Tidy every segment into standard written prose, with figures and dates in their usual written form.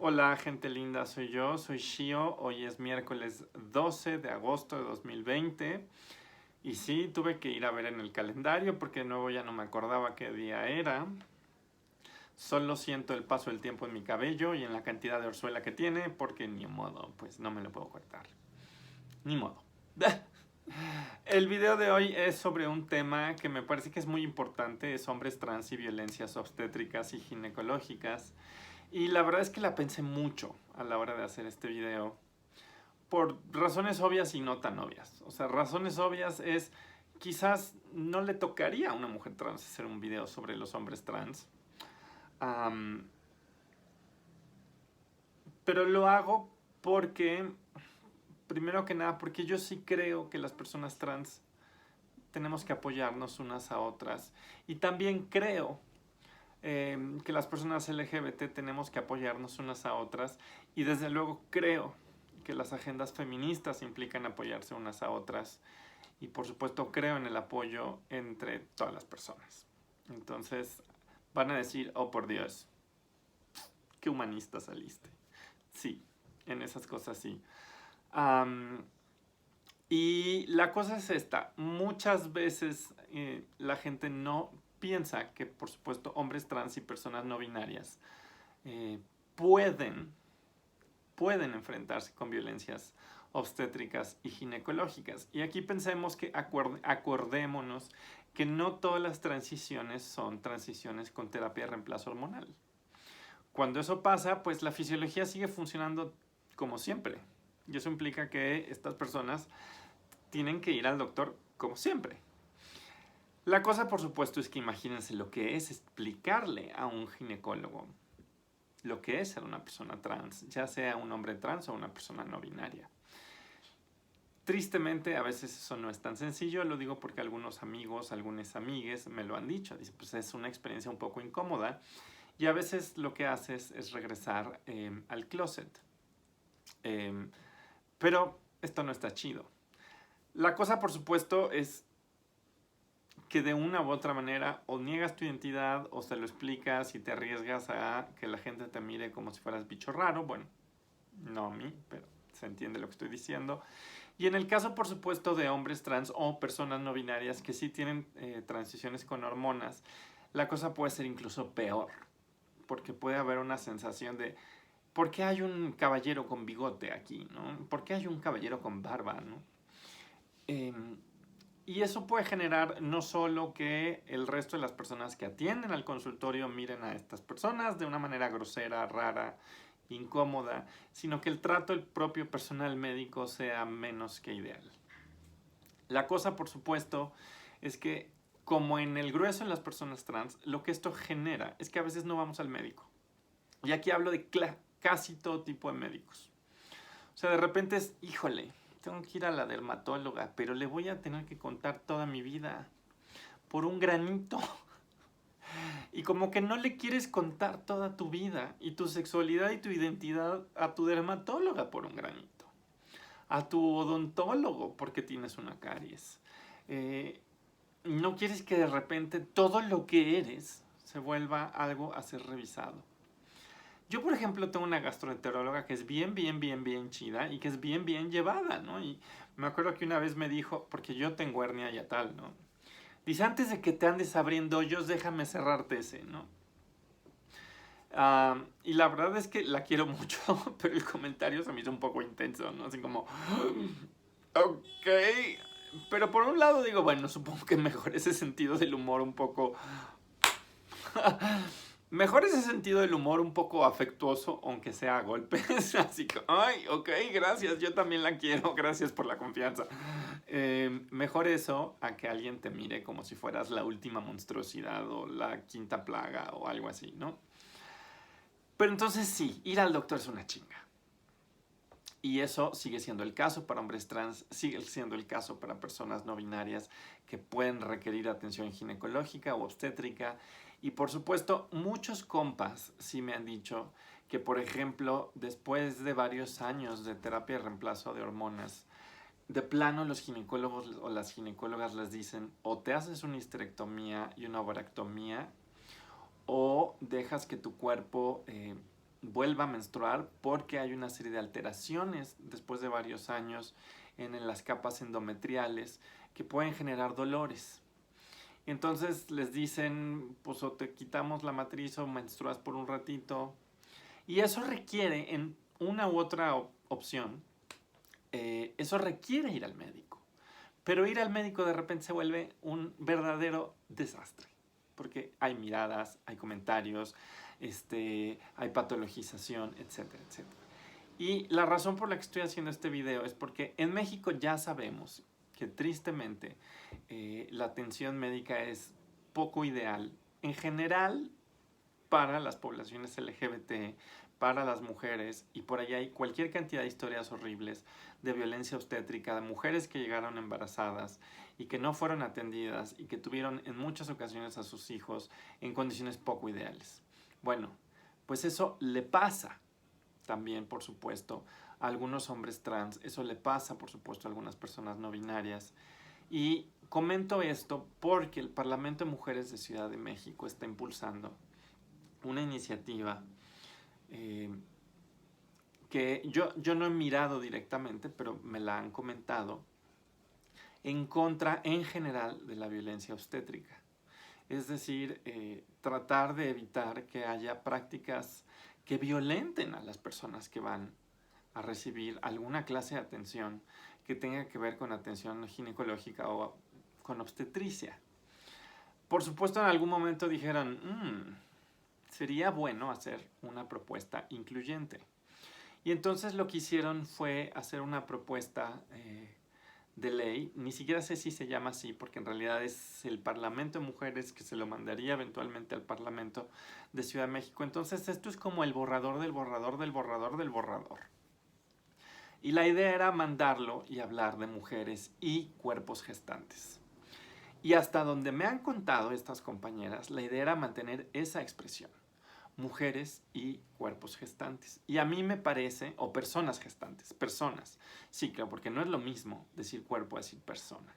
Hola gente linda, soy yo, soy Shio. Hoy es miércoles 12 de agosto de 2020 y sí, tuve que ir a ver en el calendario porque de nuevo ya no me acordaba qué día era. Solo siento el paso del tiempo en mi cabello y en la cantidad de orzuela que tiene porque ni modo, pues no me lo puedo cortar. Ni modo. El video de hoy es sobre un tema que me parece que es muy importante, es hombres trans y violencias obstétricas y ginecológicas. Y la verdad es que la pensé mucho a la hora de hacer este video. Por razones obvias y no tan obvias. O sea, razones obvias es, quizás no le tocaría a una mujer trans hacer un video sobre los hombres trans. Um, pero lo hago porque, primero que nada, porque yo sí creo que las personas trans tenemos que apoyarnos unas a otras. Y también creo que las personas LGBT tenemos que apoyarnos unas a otras. Y desde luego creo que las agendas feministas implican apoyarse unas a otras. Y por supuesto creo en el apoyo entre todas las personas. Entonces van a decir, oh por Dios, qué humanista saliste. Sí, en esas cosas sí. Y la cosa es esta, muchas veces la gente no piensa que por supuesto hombres trans y personas no binarias eh, pueden enfrentarse con violencias obstétricas y ginecológicas. Y aquí pensemos que acordémonos que no todas las transiciones son transiciones con terapia de reemplazo hormonal. Cuando eso pasa, pues la fisiología sigue funcionando como siempre. Y eso implica que estas personas tienen que ir al doctor como siempre. La cosa, por supuesto, es que imagínense lo que es explicarle a un ginecólogo lo que es ser una persona trans, ya sea un hombre trans o una persona no binaria. Tristemente, a veces eso no es tan sencillo, lo digo porque algunos amigos, algunas amigues me lo han dicho. Dicen, pues es una experiencia un poco incómoda y a veces lo que haces es regresar al closet. Pero esto no está chido. La cosa, por supuesto, es que de una u otra manera o niegas tu identidad o se lo explicas y te arriesgas a que la gente te mire como si fueras bicho raro. Bueno, no a mí, pero se entiende lo que estoy diciendo. Y en el caso, por supuesto, de hombres trans o personas no binarias que sí tienen transiciones con hormonas, la cosa puede ser incluso peor, porque puede haber una sensación de ¿por qué hay un caballero con bigote aquí? ¿No? ¿Por qué hay un caballero con barba? ¿No? Y eso puede generar no solo que el resto de las personas que atienden al consultorio miren a estas personas de una manera grosera, rara, incómoda, sino que el trato del propio personal médico sea menos que ideal. La cosa, por supuesto, es que como en el grueso de las personas trans, lo que esto genera es que a veces no vamos al médico. Y aquí hablo de casi todo tipo de médicos. O sea, de repente es, híjole, tengo que ir a la dermatóloga, pero le voy a tener que contar toda mi vida por un granito. Y como que no le quieres contar toda tu vida y tu sexualidad y tu identidad a tu dermatóloga por un granito. A tu odontólogo porque tienes una caries. No quieres que de repente todo lo que eres se vuelva algo a ser revisado. Yo, por ejemplo, tengo una gastroenteróloga que es bien chida y que es bien llevada, ¿no? Y me acuerdo que una vez me dijo, porque yo tengo hernia y tal, ¿no? Dice, antes de que te andes abriendo hoyos, déjame cerrarte ese, ¿no? Y la verdad es que la quiero mucho, pero el comentario se me hizo un poco intenso, ¿no? Así como, ok. Pero por un lado digo, bueno, supongo que mejor ese sentido del humor un poco... Mejor ese sentido del humor un poco afectuoso, aunque sea a golpes. Así que, ay, ok, gracias, yo también la quiero, gracias por la confianza. Mejor eso a que alguien te mire como si fueras la última monstruosidad o la quinta plaga o algo así, ¿no? Pero entonces sí, ir al doctor es una chinga. Y eso sigue siendo el caso para hombres trans, sigue siendo el caso para personas no binarias que pueden requerir atención ginecológica o obstétrica. Y por supuesto, muchos compas sí me han dicho que, por ejemplo, después de varios años de terapia de reemplazo de hormonas, de plano los ginecólogos o las ginecólogas les dicen o te haces una histerectomía y una ovaractomía o dejas que tu cuerpo vuelva a menstruar porque hay una serie de alteraciones después de varios años en las capas endometriales que pueden generar dolores. Entonces les dicen, pues o te quitamos la matriz o menstruas por un ratito. Y eso requiere, en una u otra opción, eso requiere ir al médico. Pero ir al médico de repente se vuelve un verdadero desastre. Porque hay miradas, hay comentarios, hay patologización, etcétera, etcétera. Y la razón por la que estoy haciendo este video es porque en México ya sabemos que tristemente la atención médica es poco ideal en general para las poblaciones LGBT, para las mujeres, y por ahí hay cualquier cantidad de historias horribles de violencia obstétrica, de mujeres que llegaron embarazadas y que no fueron atendidas y que tuvieron en muchas ocasiones a sus hijos en condiciones poco ideales. Bueno, pues eso le pasa también, por supuesto, a algunos hombres trans, eso le pasa, por supuesto, a algunas personas no binarias. Y comento esto porque el Parlamento de Mujeres de Ciudad de México está impulsando una iniciativa que yo no he mirado directamente, pero me la han comentado, en contra, en general, de la violencia obstétrica. Es decir, tratar de evitar que haya prácticas que violenten a las personas que van a recibir alguna clase de atención que tenga que ver con atención ginecológica o con obstetricia. Por supuesto, en algún momento dijeron, sería bueno hacer una propuesta incluyente. Y entonces lo que hicieron fue hacer una propuesta de ley, ni siquiera sé si se llama así, porque en realidad es el Parlamento de Mujeres que se lo mandaría eventualmente al Parlamento de Ciudad de México. Entonces esto es como el borrador del borrador del borrador del borrador. Y la idea era mandarlo y hablar de mujeres y cuerpos gestantes. Y hasta donde me han contado estas compañeras, la idea era mantener esa expresión. Mujeres y cuerpos gestantes. Y a mí me parece, o personas gestantes, personas. Sí, claro, porque no es lo mismo decir cuerpo a decir persona.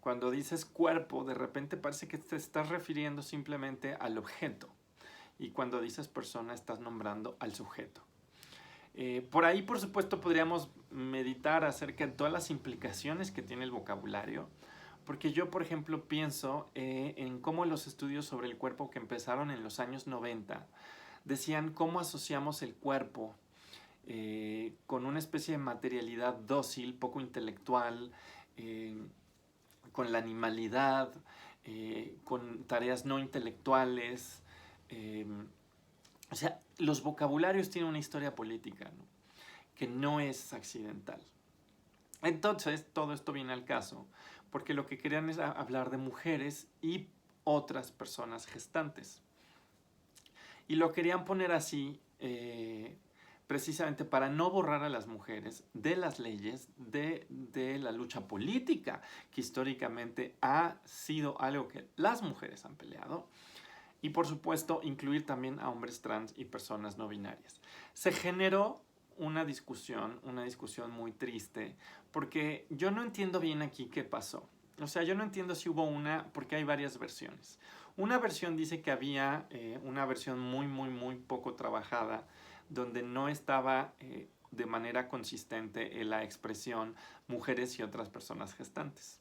Cuando dices cuerpo, de repente parece que te estás refiriendo simplemente al objeto. Y cuando dices persona, estás nombrando al sujeto. Por ahí, por supuesto, podríamos meditar acerca de todas las implicaciones que tiene el vocabulario. Porque yo, por ejemplo, pienso en cómo los estudios sobre el cuerpo que empezaron en los años 90 decían cómo asociamos el cuerpo con una especie de materialidad dócil, poco intelectual, con la animalidad, con tareas no intelectuales. O sea, los vocabularios tienen una historia política, ¿no? Que no es accidental. Entonces, todo esto viene al caso, porque lo que querían es hablar de mujeres y otras personas gestantes. Y lo querían poner así, precisamente para no borrar a las mujeres de las leyes, de la lucha política, que históricamente ha sido algo que las mujeres han peleado. Y por supuesto, incluir también a hombres trans y personas no binarias. Se generó una discusión muy triste, porque yo no entiendo bien aquí qué pasó. O sea, yo no entiendo si hubo porque hay varias versiones. Una versión dice que había una versión muy poco trabajada, donde no estaba de manera consistente la expresión mujeres y otras personas gestantes.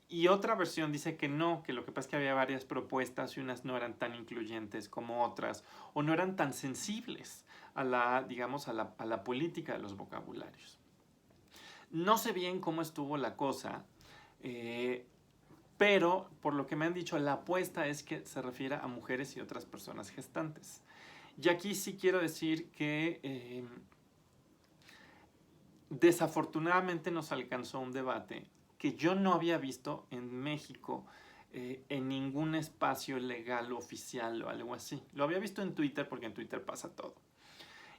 Y otra versión dice que no, que lo que pasa es que había varias propuestas y unas no eran tan incluyentes como otras, o no eran tan sensibles a la política de los vocabularios. No sé bien cómo estuvo la cosa, pero por lo que me han dicho, la apuesta es que se refiere a mujeres y otras personas gestantes. Y aquí sí quiero decir que desafortunadamente nos alcanzó un debate que yo no había visto en México en ningún espacio legal oficial o algo así. Lo había visto en Twitter, porque en Twitter pasa todo.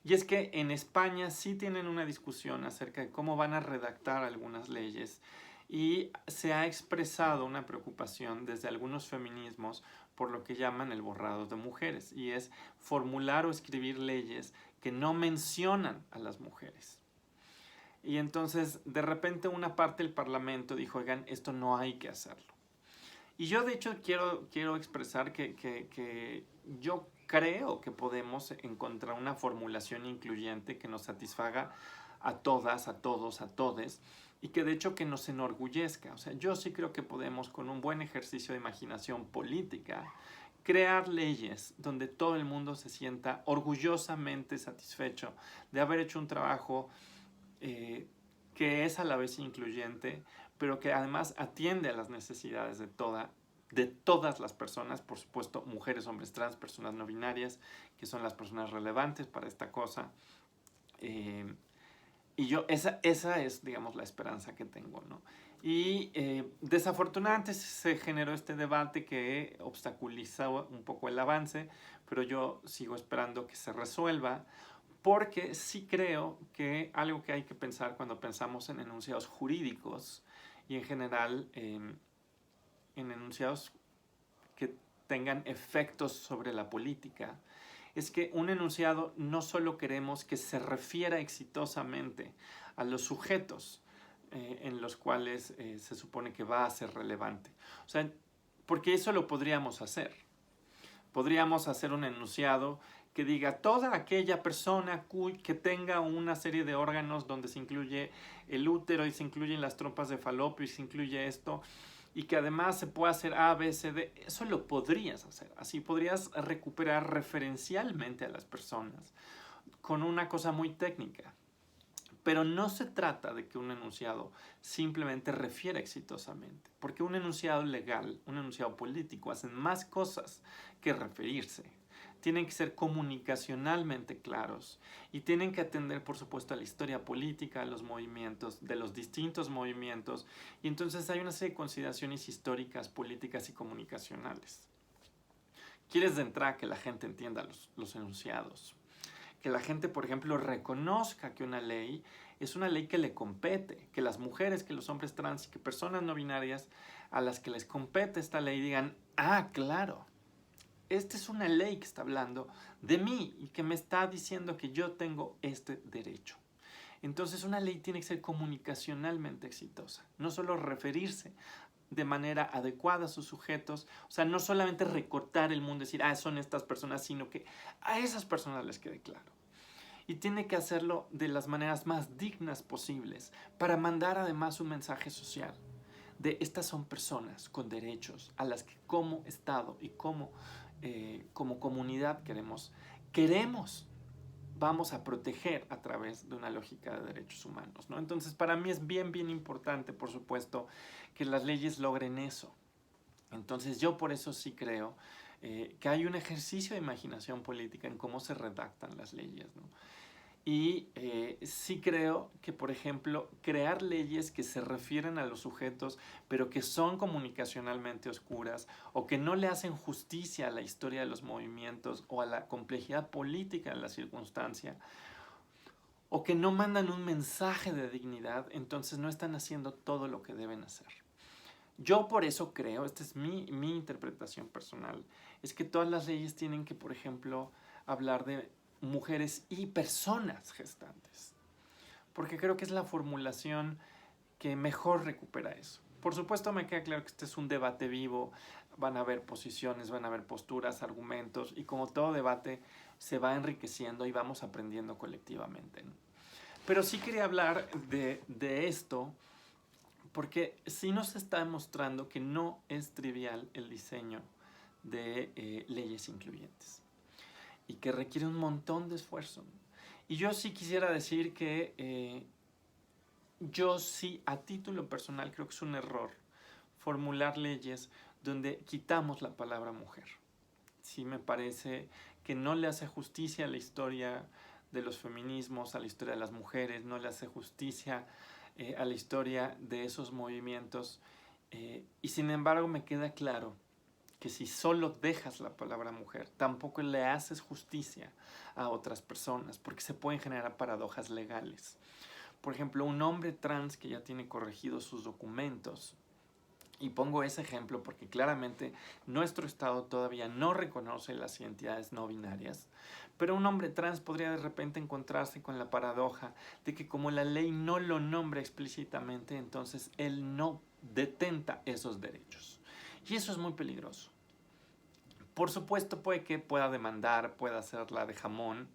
Y es que en España sí tienen una discusión acerca de cómo van a redactar algunas leyes, y se ha expresado una preocupación desde algunos feminismos por lo que llaman el borrado de mujeres, y es formular o escribir leyes que no mencionan a las mujeres. Y entonces, de repente, una parte del Parlamento dijo, oigan, esto no hay que hacerlo. Y yo, de hecho, quiero expresar que yo creo que podemos encontrar una formulación incluyente que nos satisfaga a todas, a todos, a todes, y que de hecho que nos enorgullezca. O sea, yo sí creo que podemos, con un buen ejercicio de imaginación política, crear leyes donde todo el mundo se sienta orgullosamente satisfecho de haber hecho un trabajo que es a la vez incluyente, pero que además atiende a las necesidades de todas las personas, por supuesto, mujeres, hombres trans, personas no binarias, que son las personas relevantes para esta cosa. Y yo, esa es, digamos, la esperanza que tengo, ¿no? Y desafortunadamente se generó este debate que obstaculiza un poco el avance, pero yo sigo esperando que se resuelva, porque sí creo que algo que hay que pensar cuando pensamos en enunciados jurídicos y en general en enunciados que tengan efectos sobre la política, es que un enunciado no solo queremos que se refiera exitosamente a los sujetos en los cuales se supone que va a ser relevante. O sea, porque eso lo podríamos hacer. Podríamos hacer un enunciado que diga toda aquella persona que tenga una serie de órganos donde se incluye el útero y se incluyen las trompas de falopio y se incluye esto, y que además se pueda hacer A, B, C, D. Eso lo podrías hacer. Así podrías recuperar referencialmente a las personas con una cosa muy técnica. Pero no se trata de que un enunciado simplemente refiera exitosamente, porque un enunciado legal, un enunciado político, hacen más cosas que referirse. Tienen que ser comunicacionalmente claros y tienen que atender, por supuesto, a la historia política, a los movimientos, de los distintos movimientos, y entonces hay una serie de consideraciones históricas, políticas y comunicacionales. Quieres de entrada que la gente entienda los enunciados, que la gente, por ejemplo, reconozca que una ley es una ley que le compete, que las mujeres, que los hombres trans y que personas no binarias a las que les compete esta ley digan, ah, claro, esta es una ley que está hablando de mí y que me está diciendo que yo tengo este derecho. Entonces una ley tiene que ser comunicacionalmente exitosa, no solo referirse de manera adecuada a sus sujetos, o sea, no solamente recortar el mundo, decir, ah, son estas personas, sino que a esas personas les quede claro. Y tiene que hacerlo de las maneras más dignas posibles para mandar además un mensaje social de estas son personas con derechos a las que como Estado y como comunidad vamos a proteger a través de una lógica de derechos humanos, ¿no? Entonces, para mí es bien, bien importante, por supuesto, que las leyes logren eso. Entonces, yo por eso sí creo que hay un ejercicio de imaginación política en cómo se redactan las leyes, ¿no? Y sí creo que, por ejemplo, crear leyes que se refieren a los sujetos, pero que son comunicacionalmente oscuras o que no le hacen justicia a la historia de los movimientos o a la complejidad política de la circunstancia, o que no mandan un mensaje de dignidad, entonces no están haciendo todo lo que deben hacer. Yo por eso creo, esta es mi interpretación personal, es que todas las leyes tienen que, por ejemplo, hablar de mujeres y personas gestantes, porque creo que es la formulación que mejor recupera eso. Por supuesto me queda claro que este es un debate vivo, van a haber posiciones, van a haber posturas, argumentos, y como todo debate se va enriqueciendo y vamos aprendiendo colectivamente, ¿no? Pero sí quería hablar de esto, porque sí nos está demostrando que no es trivial el diseño de leyes incluyentes y que requiere un montón de esfuerzo. Y yo sí quisiera decir que yo sí, a título personal, creo que es un error formular leyes donde quitamos la palabra mujer. Sí me parece que no le hace justicia a la historia de los feminismos, a la historia de las mujeres, no le hace justicia a la historia de esos movimientos. Y sin embargo me queda claro que si solo dejas la palabra mujer, tampoco le haces justicia a otras personas, porque se pueden generar paradojas legales. Por ejemplo, un hombre trans que ya tiene corregidos sus documentos, y pongo ese ejemplo porque claramente nuestro Estado todavía no reconoce las identidades no binarias, pero un hombre trans podría de repente encontrarse con la paradoja de que como la ley no lo nombra explícitamente, entonces él no detenta esos derechos. Y eso es muy peligroso, Por supuesto, puede que pueda demandar, pueda hacerla de jamón,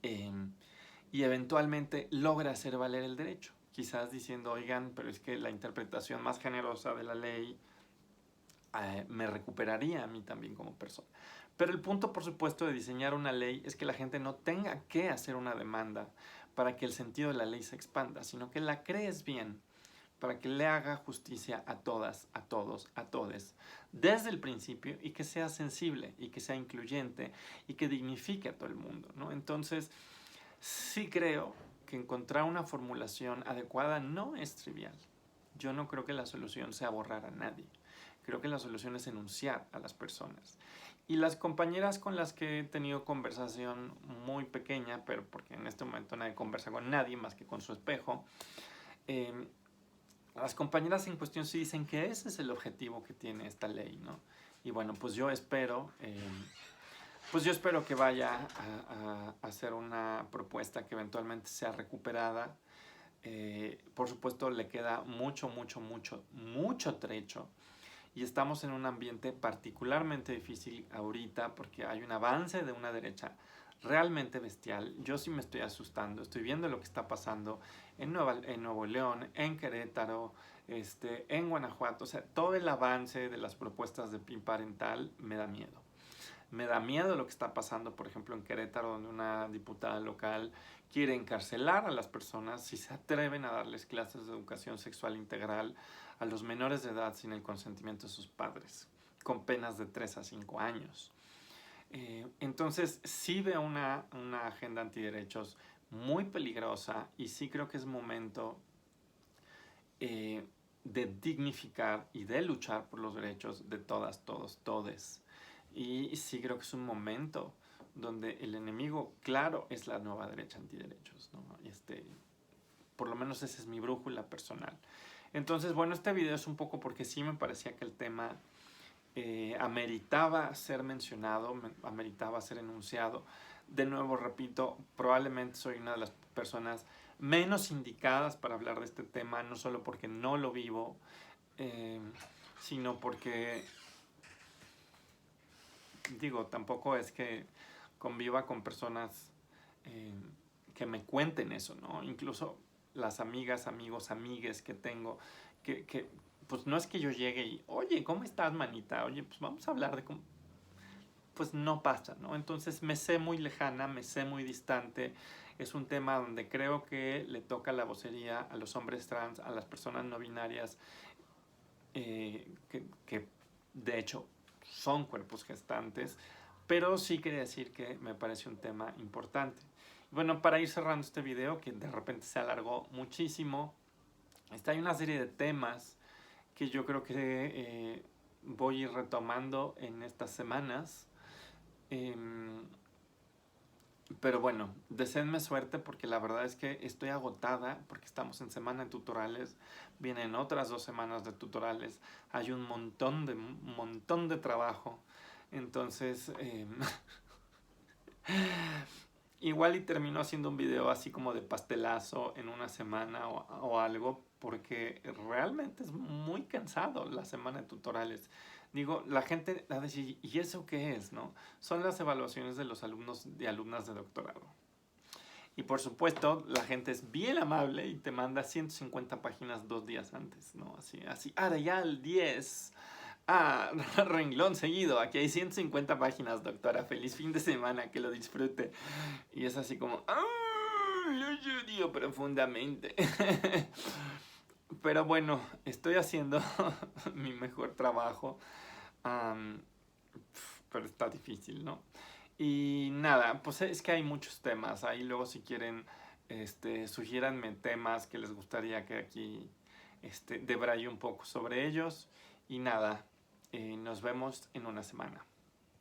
y eventualmente logra hacer valer el derecho. Quizás diciendo, oigan, pero es que la interpretación más generosa de la ley me recuperaría a mí también como persona. Pero el punto, por supuesto, de diseñar una ley es que la gente no tenga que hacer una demanda para que el sentido de la ley se expanda, sino que la crees bien, para que le haga justicia a todas, a todos, a todes, desde el principio, y que sea sensible, y que sea incluyente, y que dignifique a todo el mundo, ¿no? Entonces, sí creo que encontrar una formulación adecuada no es trivial. Yo no creo que la solución sea borrar a nadie. Creo que la solución es enunciar a las personas. Y las compañeras con las que he tenido conversación muy pequeña, pero porque en este momento nadie conversa con nadie más que con su espejo, las compañeras en cuestión sí dicen que ese es el objetivo que tiene esta ley, ¿no? Y bueno, pues yo espero que vaya a hacer una propuesta que eventualmente sea recuperada. Por supuesto, le queda mucho trecho. Y estamos en un ambiente particularmente difícil ahorita porque hay un avance de una derecha realmente bestial. Yo sí me estoy asustando, estoy viendo lo que está pasando en Nuevo León, en Querétaro, en Guanajuato. O sea, todo el avance de las propuestas de PIN parental me da miedo. Me da miedo lo que está pasando, por ejemplo, en Querétaro, donde una diputada local quiere encarcelar a las personas si se atreven a darles clases de educación sexual integral a los menores de edad sin el consentimiento de sus padres, con penas de 3 a 5 años. Entonces, sí veo una agenda antiderechos muy peligrosa y sí creo que es momento de dignificar y de luchar por los derechos de todas, todos, todes. Y sí creo que es un momento donde el enemigo, claro, es la nueva derecha antiderechos, ¿no? Por lo menos esa es mi brújula personal. Entonces, bueno, este video es un poco porque sí me parecía que el tema ameritaba ser mencionado, ameritaba ser enunciado. De nuevo, repito, probablemente soy una de las personas menos indicadas para hablar de este tema, no solo porque no lo vivo, sino porque, digo, tampoco es que conviva con personas que me cuenten eso, ¿no? Incluso las amigas, amigos, amigues que tengo, que pues no es que yo llegue y, oye, ¿cómo estás, manita? Oye, pues vamos a hablar de cómo... Pues no pasa, ¿no? Entonces me sé muy lejana, me sé muy distante. Es un tema donde creo que le toca la vocería a los hombres trans, a las personas no binarias, que de hecho son cuerpos gestantes, pero sí quería decir que me parece un tema importante. Bueno, para ir cerrando este video, que de repente se alargó muchísimo, hay una serie de temas que yo creo que voy a ir retomando en estas semanas. Pero bueno, deseenme suerte porque la verdad es que estoy agotada porque estamos en semana de tutoriales, vienen otras 2 semanas de tutoriales, hay un montón de trabajo, entonces igual y termino haciendo un video así como de pastelazo en una semana o algo, porque realmente es muy cansado la semana de tutoriales. Digo, la gente va a decir, ¿y eso qué es, no? Son las evaluaciones de los alumnos y alumnas de doctorado. Y por supuesto, la gente es bien amable y te manda 150 páginas 2 días antes, ¿no? Así, ahora ya el 10. Renglón seguido, aquí hay 150 páginas, doctora, feliz fin de semana, que lo disfrute. Y es así como, lo odio profundamente. Pero bueno, estoy haciendo mi mejor trabajo, pero está difícil, ¿no? Y nada, pues es que hay muchos temas, ahí luego si quieren, sugiéranme temas que les gustaría que aquí debraye un poco sobre ellos. Y nada, nos vemos en una semana.